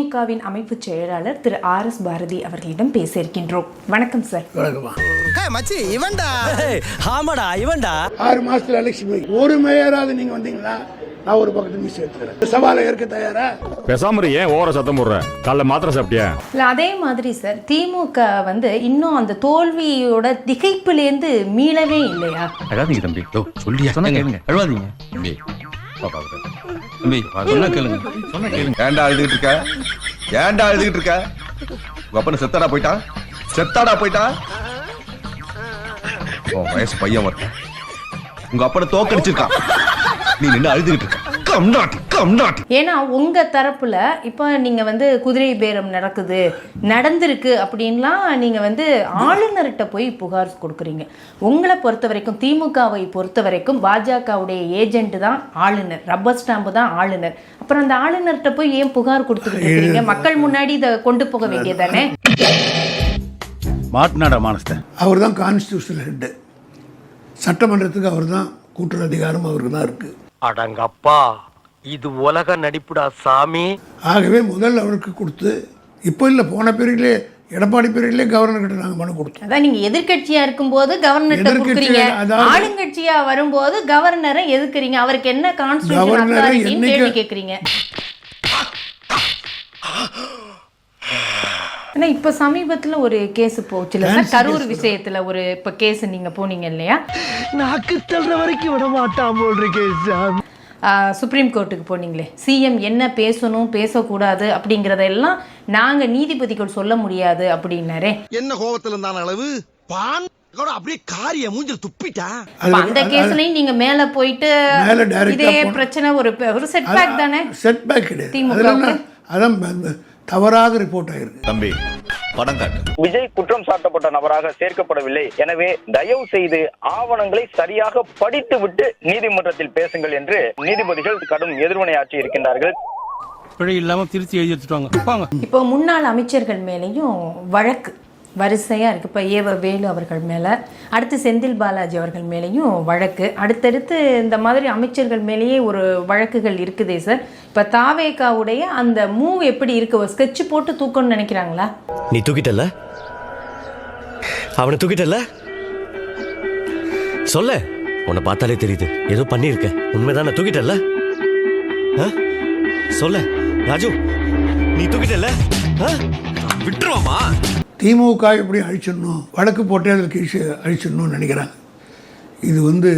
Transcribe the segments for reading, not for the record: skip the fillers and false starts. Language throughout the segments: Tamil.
திமுகவின் அமைப்பு செயலாளர் திரு RS பாரதி அவர்களிடம் பேச இருக்கின்றோம். வணக்கம் சார். இவன்டா 6 மாசத்துல எலெக்ஷன் ஒரு மேயராவது நீங்க வந்தீங்களா? நான் ஒரு பக்கத்து மிஸ் எடுத்துக்கிறேன். சவாலை ஏற்க தயாரா? பேசாம ஏன் ஓர சத்தம் போடுற? காலைல மாத்திரை சாப்பிட்டியா? இல்ல, அதே மாதிரி சார் திமுக இன்னும் அந்த தோல்வியோட திகைப்பிலேருந்து மீளவே இல்லையா? அழாதீங்க தம்பி, சொல்லியா சொன்னா கேளுங்க. அழாதீங்க தம்பி, தம்பி சொன்னா கேளுங்க, சொன்னா கேளுங்க. ஏன்டா அழுதுகிட்டு இருக்க? ஏன்டா அழுதுகிட்டு இருக்க? உங்க அப்பனை செத்தாடா போயிட்டான். உன் வயசு பையன் வரட்ட உங்க அப்பனை தோக்கடிச்சிருக்கான். நீ நின்று அழுதுகிட்டு இருக்க. ஏன்னா உங்க தரப்புல இப்ப நீங்க குதிரை பேரம் நடந்திருக்கு அப்படின்லாம் நீங்க ஆளுநர்கிட்ட போய் புகார் கொடுக்குறீங்க. உங்களை பொறுத்த வரைக்கும், திமுகவை பொறுத்த வரைக்கும் பாஜகவுடைய ஏஜென்ட் தான் ஆளுநர், ரப்பர் ஸ்டாம்பு தான் ஆளுநர். அப்புறம் அந்த ஆளுநர்கிட்ட போய் ஏன் புகார் கொடுத்துக்கிட்டு இருக்கீங்க? மக்கள் முன்னாடி இதை கொண்டு போக வேண்டியதானே? அவர் தான் கான்ஸ்டிடியூஷனல் ஹெட். சட்டமன்றத்துக்கு அவர் தான் கூட்டுற அதிகாரம் அவருக்கு தான் இருக்கு. அடங்கப்பா, இது உலக நடிப்புடா சாமி. ஆகவே முதல் அவருக்கு கொடுத்து, இப்போ இல்லை போன பீரியட்லேயே எடப்பாடி பீரியட்லேயே கவர்னர் கிட்ட நாங்கள் மனு கொடுத்தோம். அதான் நீங்க எதிர்கட்சியா இருக்கும்போது கவர்னர்கிட்ட கொடுக்குறீங்க, ஆளுங்கட்சியா வரும்போது கவர்னரை எதுக்குறீங்க? அவருக்கு என்ன கான்ஸ்டிடியூஷன் அத்தாரிட்டின்னு கேள்வி கேட்குறீங்க. ஆனால் இப்போ சமீபத்தில் ஒரு கேஸ் போச்சுல சார், கரூர் விஷயத்தில் ஒரு இப்போ கேஸ் நீங்கள் போனீங்க இல்லையா? நாக்கு தள்ளுற வரைக்கும் விட மாட்டான் போல் இருக்கேன். சுப்ரீம் கோர்ட்டுக்கு போனீங்களே, சிஎம் என்ன பேசணும் பேசக்கூடாது அப்படிங்கிறதெல்லாம் நாங்கள் நீதிபதிகள் சொல்ல முடியாது அப்படின்னாரே. என்ன கோபத்தில் இருந்தான அளவு அப்படியே காரிய மூஞ்சில் துப்பிட்டா. அந்த கேஸ்லயும் நீங்க மேல போயிட்டு இதே பிரச்சனை ஒரு செட்பேக் தானே? செட்பேக் கிடையாது, அதான் தவறாக ரிப்போர்ட் ஆயிருக்கு. தம்பி படம் காட்டு. விஜய் குற்றம் சாட்டப்பட்ட நபராக சேர்க்கப்படவில்லை, எனவே தயவு செய்து ஆவணங்களை சரியாக படித்து விட்டு நீதிமன்றத்தில் பேசுங்கள் என்று நீதிபதிகள் கடும் எதிர்வினையாற்றி இருக்கின்றார்கள். பிழை இல்லாம திருச்சி எழுதி எடுத்துட்டாங்க. இப்போ முன்னாள் அமைச்சர்கள் மேலேயும் வழக்கு வரிசையாக இருக்குது. இப்போ ஏவ வேலு அவர்கள் மேலே, அடுத்து செந்தில் பாலாஜி அவர்கள் மேலேயும் வழக்கு, அடுத்தடுத்து இந்த மாதிரி அமைச்சர்கள் மேலேயே ஒரு வழக்குகள் இருக்குதே சார். இப்போ தாவேகாவுடைய அந்த மூவ் எப்படி இருக்கு? ஒரு ஸ்கெட்ச் போட்டு தூக்கணும்னு நினைக்கிறாங்களா? நீ தூக்கிட்டல்ல, அவனை தூக்கிட்டல்ல, சொல்ல, உன்னை பார்த்தாலே தெரியுது ஏதோ பண்ணியிருக்க. உண்மைதானே? தூக்கிட்டல்ல, சொல்ல ராஜு, நீ தூக்கிட்டல்ல, விட்டுருவாமா? திமுக எப்படி அழிச்சிடணும், வழக்கு போட்டே அதற்கு அழிச்சிடணும்னு நினைக்கிறாங்க. இது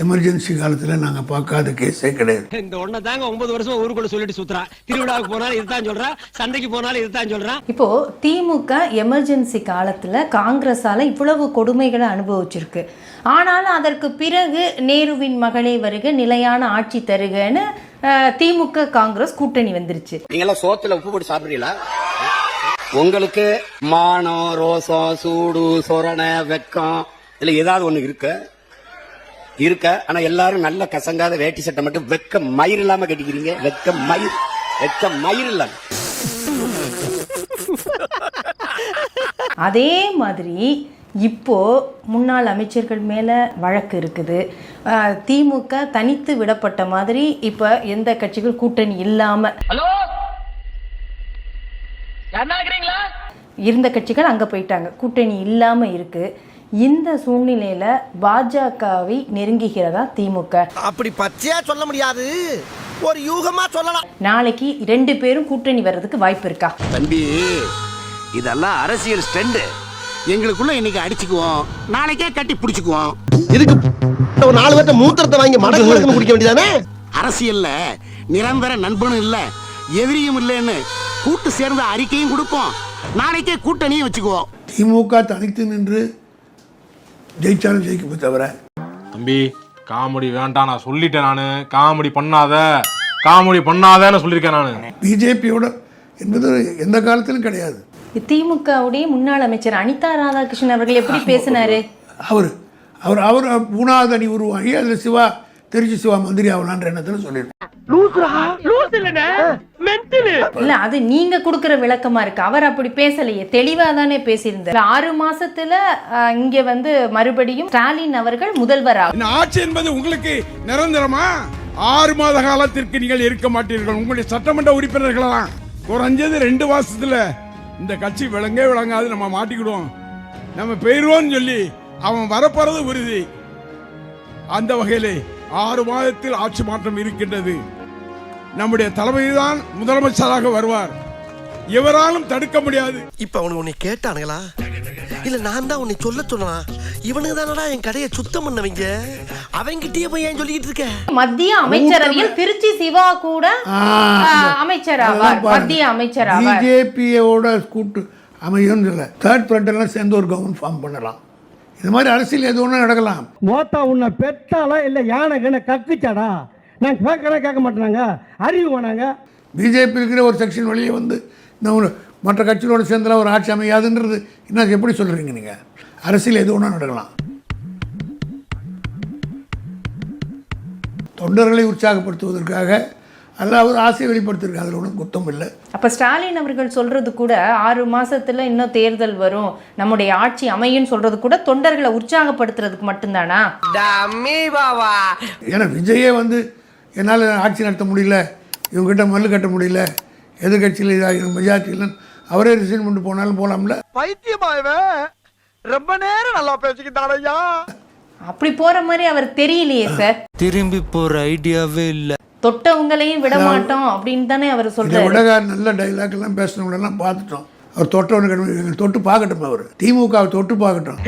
எமர்ஜென்சி காலத்தில் நாங்கள் பார்க்காத கேஸே கிடையாது. இந்த ஒன்றை தாங்க 9 வருஷம் ஊருக்குள்ள சொல்லிட்டு சுத்துறா. திருவிழாவுக்கு போனாலும் இதுதான் சொல்றா, சந்தைக்கு போனாலும் இதுதான் சொல்றா. இப்போ திமுக எமர்ஜென்சி காலத்தில் காங்கிரஸால இவ்வளவு கொடுமைகளை அனுபவிச்சிருக்கு. ஆனாலும் அதற்கு பிறகு நேருவின் மகளே வருக, நிலையான ஆட்சி தருகன்னு திமுக காங்கிரஸ் கூட்டணி வந்துருச்சு. நீங்களாம் சோத்துல உப்பு போட்டு சாப்பிடுறீங்களா? உங்களுக்கு மானம், ரோசம், சூடு, சொரணை, வெக்கம் இதுல ஏதாவது ஒண்ணு இருக்க ஆனா எல்லாரும் நல்ல கசங்காத வேட்டி சட்டை மட்டும் வெக்க மயிர் இல்லாம கட்டிக்கிறீங்க. வெக்க மயிர் இல்லாம. அதே மாதிரி இப்போ முன்னாள் அமைச்சர்கள் மேல வழக்கு இருக்குது. திமுக தனித்து விடப்பட்ட மாதிரி இப்ப எந்த கட்சிகள் கூட்டணி இல்லாம இருந்த கட்சிகள் அங்க போயிட்டாங்க, கூட்டணி இல்லாம இருக்கு. இந்த சூழ்நிலையில பாஜகவை நெருங்குகிறதா திமுக? அப்படி பச்சையா சொல்ல முடியாது, ஒரு யூகமா சொல்லலாம். நாளைக்கு 2 பேரும் கூட்டணி வர்றதுக்கு வாய்ப்பு இருக்கா? தம்பி, இதெல்லாம் அரசியல் ஸ்டண்ட். எங்களுக்குள்ள இன்னைக்கு அடிச்சுக்குவோம், நாளைக்கே கட்டி பிடிச்சுக்குவோம். இதுக்கு ஒரு 4 பேர்த்த மூத்திரத்தை வாங்கி மடக்கு குடிக்க வேண்டியதானே? அரசியல்ல நிரந்தர நண்பனும் இல்ல எதிரியும் இல்லைன்னு கூட்டு சேர்ந்த அறிக்கையும் கொடுப்போம், நாளைக்கே கூட்டணியும் வச்சுக்குவோம். திமுக தனித்து நின்று ஜெயிச்சாலும் ஜெயிக்க தவிர. தம்பி காமெடி வேண்டாம், நான் சொல்லிட்டேன். நானு காமெடி பண்ணாதன்னு சொல்லியிருக்கேன். நானு பிஜேபியோட என்பது எந்த காலத்திலும் கிடையாது. திமுகவுடைய முன்னாள் அமைச்சர் அனிதா ராதாகிருஷ்ணன் அவர்கள் எப்படி பேசினாரு? அவர் 3வது அணி உருவாகி அதுல திருச்சி சிவா மந்திரி ஆகலான்ற எண்ணத்துல சொல்லியிருக்கேன். இல்ல, அது நீங்க கொடுக்கிற விளக்கமா இருக்கு. அவர் அப்படி பேசலையே, தெளிவா தானே பேசியிருந்தார். 6 மாசத்துல இங்க மறுபடியும் ஸ்டாலின் அவர்கள் முதல்வராக. ஆட்சி என்பது உங்களுக்கு நிரந்தரமா? 6 மாத காலத்திற்கு நீங்கள் இருக்க மாட்டீர்கள். உங்களுடைய சட்டமன்ற உறுப்பினர்களெல்லாம் குறைஞ்சது 2 மாசத்துல இந்த கட்சி விளங்கே விளங்காது, நம்ம மாட்டிக்கிடுவோம், நம்ம போயிருவோம்னு சொல்லி அவன் வரப்போறது உறுதி. அந்த வகையிலே 6 மாதத்தில் ஆட்சி மாற்றம் இருக்கின்றது. நம்முடைய தலைமைதான் முதலமைச்சராக வருவார். எவராலும் தடுக்க முடியாது. இப்ப அவனுக்கு உன்னை கேட்டானுங்களா இல்ல நான் தான் உன்னை சொல்ல சொன்னா? இவனுக்கு தானடா என் கடையை சுத்தம் பண்ணவங்க, அவங்கிட்டயே போய் ஏன் சொல்லிட்டு இருக்க? மத்திய அமைச்சரவையில் திருச்சி சிவா கூட அமைச்சர் ஆவார், மத்திய அமைச்சர் ஆவார். பிஜேபியோட கூட்டு அமையும் இல்ல, தேர்ட் ஃப்ரண்ட் எல்லாம் சேர்ந்து ஒரு கவர்மெண்ட் ஃபார்ம் பண்ணலாம். இது மாதிரி அரசியல் எது ஒண்ணு நடக்கலாம். மோத்தா உன்னை பெத்தாலா இல்ல யானை கண்ண கக்குச்சாடா? நான் கேட்க மாட்டாங்க, அறிவு வேணாங்க. பிஜேபி இருக்கிற ஒரு செக்ஷன் வெளியே வந்து நம்ம மற்ற கட்சிகளோட சேர்ந்தெல்லாம் ஒரு ஆட்சி அமையாதுன்றது என்ன எப்படி சொல்றீங்க நீங்க? அரசியல் எது ஒன்றா நடக்கலாம். தொண்டர்களை உற்சாகப்படுத்துவதற்காக அல்ல, அவர் ஆசையை வெளிப்படுத்திருக்காங்க, அதில் ஒன்றும் குத்தம் இல்லை. அப்ப ஸ்டாலின் அவர்கள் சொல்றது கூட 6 மாசத்துல இன்னும் தேர்தல் வரும், நம்முடைய ஆட்சி அமையும் சொல்றது கூட தொண்டர்களை உற்சாகப்படுத்துறதுக்கு மட்டும்தானா? ஏன்னா விஜயே வந்து என்னால் ஆட்சி நடத்த முடியல, இவங்ககிட்ட மல்லு கட்ட முடியல, எதிர்கட்சியில் இதாக மெஜாரிட்டி இல்லைன்னு அவரே ரிசைன் பண்ணிட்டு போனாலும் போலாம்ல. பைத்தியமாயவே ரொம்ப நேரம் நல்லா பேசிக்கிட்டாரையா. அப்படி போற மாதிரி அவர் தெரியலையே சார். திரும்பி போற ஐடியாவே இல்ல. தொட்டவங்களையும் விட மாட்டோம் அப்படின்னு தானே அவர் சொல்றாரு. விடகா நல்ல டைலாக் எல்லாம் பேசுறவங்க எல்லாம் பார்த்துட்டோம். அவர் தொட்டவனுக்கு தொட்டு பார்க்கட்டும், அவர் திமுக தொட்டு பார்க்கட்டும்.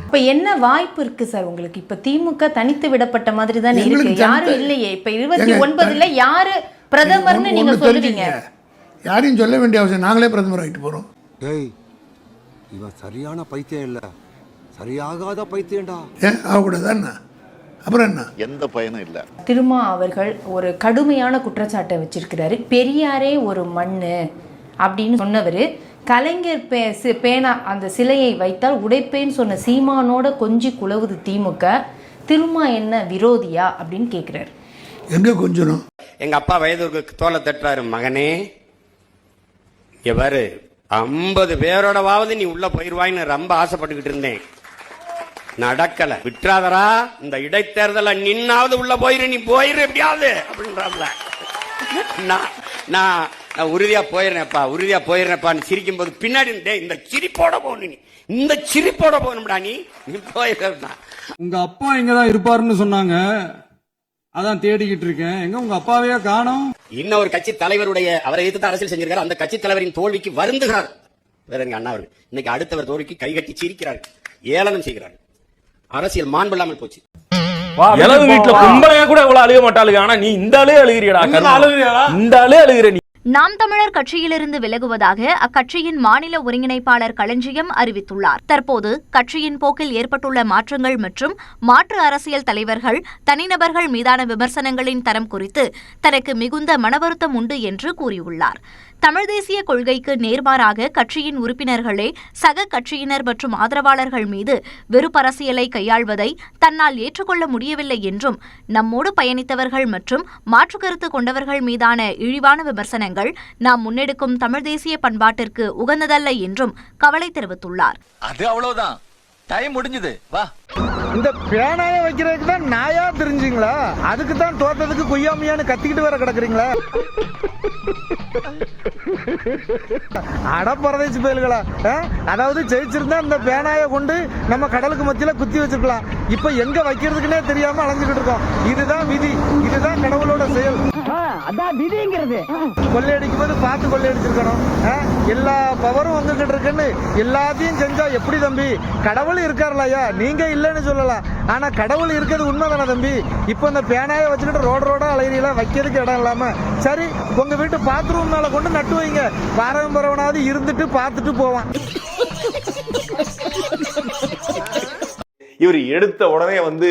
இப்ப என்ன வாய்ப்பு இருக்கு சார் உங்களுக்கு? இப்ப திமுக தனித்து விடப்பட்ட மாதிரி தானே இருக்கு, யாரும் இல்லையே. இப்ப 29ல யாரு பிரதமர்னு நீங்க சொல்லுவீங்க? யாரையும் சொல்ல வேண்டிய அவசியம், நாங்களே பிரதமர் ஆகிட்டு போறோம். இவன் சரியான பைத்தியம் இல்ல, சரியாகாத பைத்தியம்டா. ஏன் ஆகக்கூடாது? அப்புறம் என்ன? எந்த பயனும் இல்ல. திருமா அவர்கள் ஒரு கடுமையான குற்றச்சாட்டை வச்சிருக்கிறாரு. பெரியாரே ஒரு மண்ணு அப்படின்னு சொன்னவர், கலைஞர் பேனா அந்த சிலையை வைத்தால் உடைப்பேன்னு சொன்ன சீமானோட கொஞ்சி குலவுது திமுக. திருமா என்ன விரோதியா அப்படின்னு கேட்கிறாரு. எங்க கொஞ்சம் எங்க அப்பா வயது தோலை தட்டுறாரு, மகனே எவரு 50 பேரோடவாவது நீ உள்ள போயிருவாயின்னு ரொம்ப ஆசைப்பட்டுக்கிட்டு இருந்தேன், நடக்கல, விட்டுறாதரா, இந்த இடைத்தேர்தல நின்னாவது உள்ள போயிரு, நீ போயிரு எப்படியாவது அப்படின்றாப்ல. நான் உறுதியா போயிடுறேன்ப்பா, உறுதியா போயிடுறேன்ப்பான்னு சிரிக்கும் போது பின்னாடி இந்த சிரிப்போட போகணும், நீ இந்த சிரிப்போட போகணும்டா, நீ போயிடுறா. உங்க அப்பா இங்கதான் இருப்பாருன்னு சொன்னாங்க, அதான் தேடிக்கிட்டு இருக்கேன், எங்க உங்க அப்பாவையா காணோம். இன்னும் ஒரு கட்சி தலைவருடைய அவரை எதிர்த்து அரசியல் செஞ்சிருக்காரு, அந்த கட்சி தலைவரின் தோல்விக்கு வருந்துகிறார் வேற எங்க அண்ணா அவர்கள். இன்னைக்கு அடுத்தவர் தோல்விக்கு கைகட்டி சிரிக்கிறார், ஏளனம் செய்கிறார். அரசியல் மாண்பில்லாமல் போச்சு. இளவு வீட்டுல கும்பலையா கூட இவ்வளவு அழுக மாட்டாளுங்க, ஆனா நீ இந்த ஆளே அழுகிறியடா, இந்த ஆளே அழுகிற. நீ நாம் தமிழர் கட்சியிலிருந்து விலகுவதாக அக்கட்சியின் மாநில ஒருங்கிணைப்பாளர் களஞ்சியம் அறிவித்துள்ளார். தற்போது கட்சியின் போக்கில் ஏற்பட்டுள்ள மாற்றங்கள் மற்றும் மாற்று அரசியல் தலைவர்கள், தனிநபர்கள் மீதான விமர்சனங்களின் தரம் குறித்து தனக்கு மிகுந்த மனவருத்தம் உண்டு என்று கூறியுள்ளார். தமிழ் தேசிய கொள்கைக்கு நேர்மாறாக கட்சியின் உறுப்பினர்களே சக கட்சியினர் மற்றும் ஆதரவாளர்கள் மீது வெறுப்பரசியலை கையாள்வதை தன்னால் ஏற்றுக்கொள்ள முடியவில்லை என்றும், நம்மோடு பயணித்தவர்கள் மற்றும் மாற்று கருத்து கொண்டவர்கள் மீதான இழிவான விமர்சனங்கள் நாம் முன்னெடுக்கும் தமிழ் தேசிய பண்பாட்டிற்கு உகந்ததல்ல என்றும் கவலை தெரிவித்துள்ளார். அது அவ்வளவுதான், டைம் முடிஞ்சது, வா. இந்த பேனாய வைக்கிறதுக்கு தான் நாயா தெரிஞ்சுங்களா? அதுக்கு தான் தோத்ததுக்கு கொய்யாமையான்னு கத்திக்கிட்டு வர கிடக்குறீங்களா? அடப்பரதேசி பயல்களா! அதாவது ஜெயிச்சிருந்தா இந்த பேனாய கொண்டு நம்ம கடலுக்கு மத்தியில குத்தி வச்சிருக்கலாம். இப்ப எங்க வைக்கிறதுக்குன்னே தெரியாம அலைஞ்சுக்கிட்டு இருக்கோம். இதுதான் விதி, இதுதான் கடவுளோட செயல். அதான் விதிங்கிறது. கொள்ளையடிக்கும் போது பார்த்து கொள்ளையடிச்சிருக்கணும். எல்லா பவரும் வந்துகிட்டு இருக்குன்னு எல்லாத்தையும் செஞ்சா எப்படி தம்பி? கடவுள் இருக்காருலையா, நீங்க இல்லைன்னு சொல்லலாம், ஆனா கடவுள் இருக்கிறது உண்மைதானே தம்பி? இப்ப இந்த பேனாய வச்சுக்கிட்டு ரோடா அலையிறீங்களா? வைக்கிறதுக்கு இடம் இல்லாம. சரி, உங்க வீட்டு பாத்ரூம் மேல கொண்டு நட்டு வைங்க, பரவனாவது இருந்துட்டு பார்த்துட்டு போவான். இவர் எடுத்த உடனே வந்து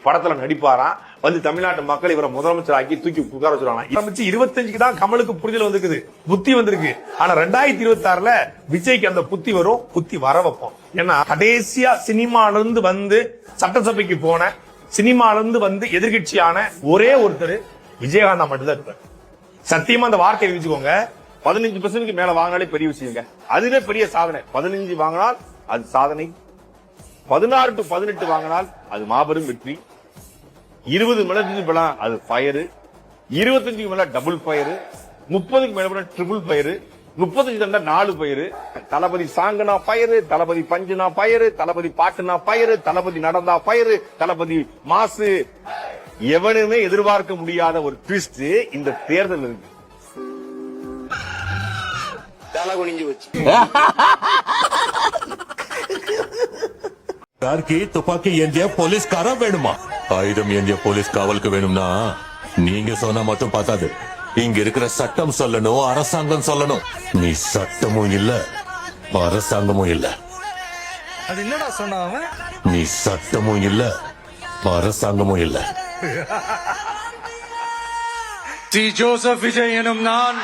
படத்துல நடிப்பாராம், வந்து தமிழ்நாட்டு மக்கள் இவரை முதலமைச்சர் ஆக்கி தூக்கி உட்கார வச்சுருவாங்க. 25க்கு தான் கமலுக்கு புரிதல் வந்திருக்குது, புத்தி வந்திருக்கு. ஆனா 2026ல விஜய்க்கு அந்த புத்தி வரும், புத்தி வர வைப்போம். ஏன்னா கடைசியா சினிமால இருந்து வந்து சட்டசபைக்கு போன, சினிமால இருந்து வந்து எதிர்கட்சியான ஒரே ஒருத்தர் விஜயகாந்தா மட்டும்தான் இருப்பார். சத்தியமா அந்த வார்த்தையை வச்சுக்கோங்க. 15% மேல வாங்கினாலே பெரிய விஷயங்க, அதுவே பெரிய சாதனை. 15 வாங்கினால் அது சாதனை, 16 to 18 வாங்கினால் அது மாபெரும் வெற்றி, 20 மிளகு அது ஃபயரு, 25க்கு மேல டபுள் ஃபயர், 30க்கு மேல ட்ரிபிள் ஃபயர், 35 தண்டா 4 ஃபயர். தளபதி சாங்குனா ஃபயர், தளபதி பஞ்சுனா ஃபயர், தளபதி பாட்டுனா ஃபயர், தளபதி நடந்தா ஃபயர், தளபதி மாசு. எவனுமே எதிர்பார்க்க முடியாத ஒரு ட்விஸ்ட் இந்த தேர்தல் இருக்கு. தலை குனிஞ்சு வச்சு துப்பாக்கி ஏந்திய போலீஸ்காரா வேணுமா? ஆயுதம் ஏந்திய போலீஸ் காவலுக்கு வேணும்னா நீங்க சொன்னா மட்டும் பார்த்தாது. இங்க இருக்கிற சட்டம் சொல்லணும், அரசாங்கம் சொல்லணும். நீ சட்டமும் இல்ல, அரசாங்கமும் இல்ல. அது என்னடா சொன்னாங்க? நீ சட்டமும் இல்ல, அரசாங்கமும் இல்ல. டி ஜோசப் விஜய் எனும் நான்